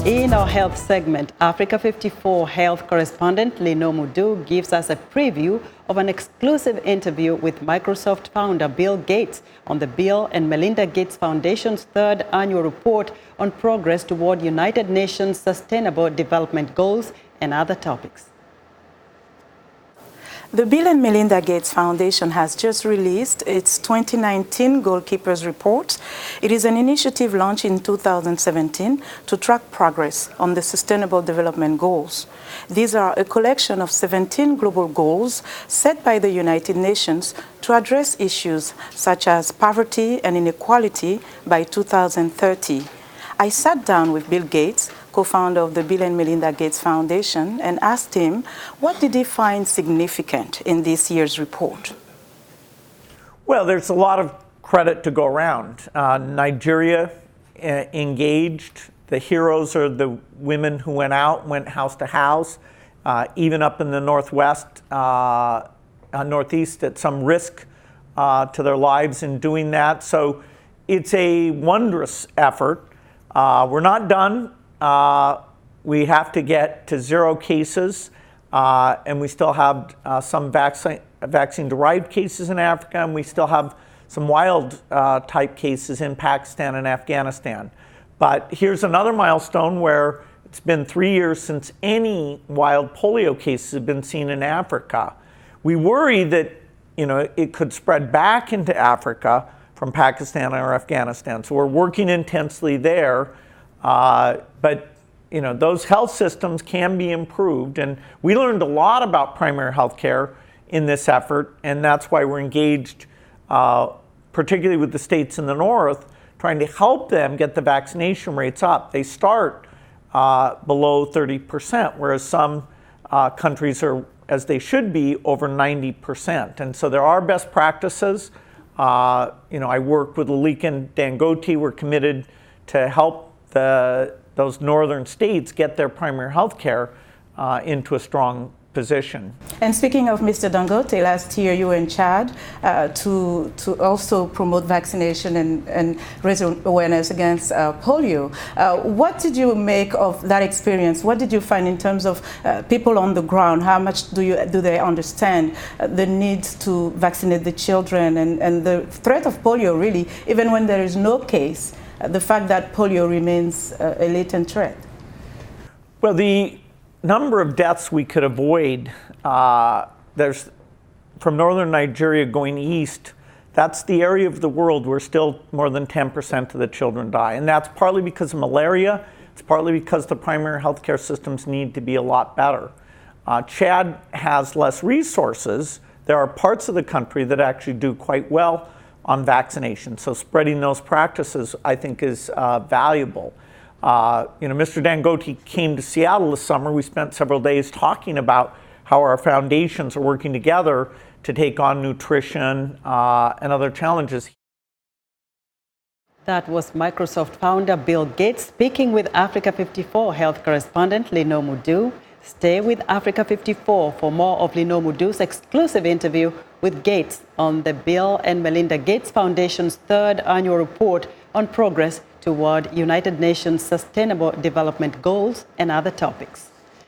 In our health segment, Africa 54 health correspondent Linord Moudou gives us a preview of an exclusive interview with Microsoft founder Bill Gates on the Bill and Melinda Gates Foundation's third annual report on progress toward United Nations Sustainable Development Goals and other topics. The Bill and Melinda Gates Foundation has just released its 2019 Goalkeepers Report. It is an initiative launched in 2017 to track progress on the Sustainable Development Goals. These are a collection of 17 global goals set by the United Nations to address issues such as poverty and inequality by 2030. I sat down with Bill Gates, co-founder of the Bill and Melinda Gates Foundation, and asked him what did he find significant in this year's report. Well, there's a lot of credit to go around. Nigeria engaged. The heroes are the women who went out, went house to house, even up in the Northwest, Northeast at some risk to their lives in doing that. So it's a wondrous effort. We're not done. We have to get to 0 cases, and we still have some vaccine-derived cases in Africa, and we still have some wild-type cases in Pakistan and Afghanistan. But here's another milestone where it's been 3 years since any wild polio cases have been seen in Africa. We worry that it could spread back into Africa from Pakistan or Afghanistan, so we're working intensely there. But those health systems can be improved, and we learned a lot about primary health care in this effort, and that's why we're engaged, particularly with the states in the north, trying to help them get the vaccination rates up. They start below 30%, whereas some countries are, as they should be, over 90%. And so there are best practices. I work with Linord and Dangote. We're committed to help those northern states get their primary health care into a strong position. And speaking of Mr. Dangote, last year you were in Chad to also promote vaccination and raise awareness against polio. What did you make of that experience? What did you find in terms of people on the ground? How much do they understand the need to vaccinate the children and the threat of polio, really, even when there is no case? The fact that polio remains a latent threat? Well, the number of deaths we could avoid, there's from northern Nigeria going east, that's the area of the world where still more than 10% of the children die. And that's partly because of malaria. It's partly because the primary healthcare systems need to be a lot better. Chad has less resources. There are parts of the country that actually do quite well on vaccination. So spreading those practices, I think, is valuable. Mr. Dangote came to Seattle this summer. We spent several days talking about how our foundations are working together to take on nutrition and other challenges. That was Microsoft founder Bill Gates speaking with Africa 54 health correspondent Linord Moudou. Stay with Africa 54 for more of Linord Moudou's exclusive interview with Gates on the Bill and Melinda Gates Foundation's third annual report on progress toward United Nations Sustainable Development Goals and other topics.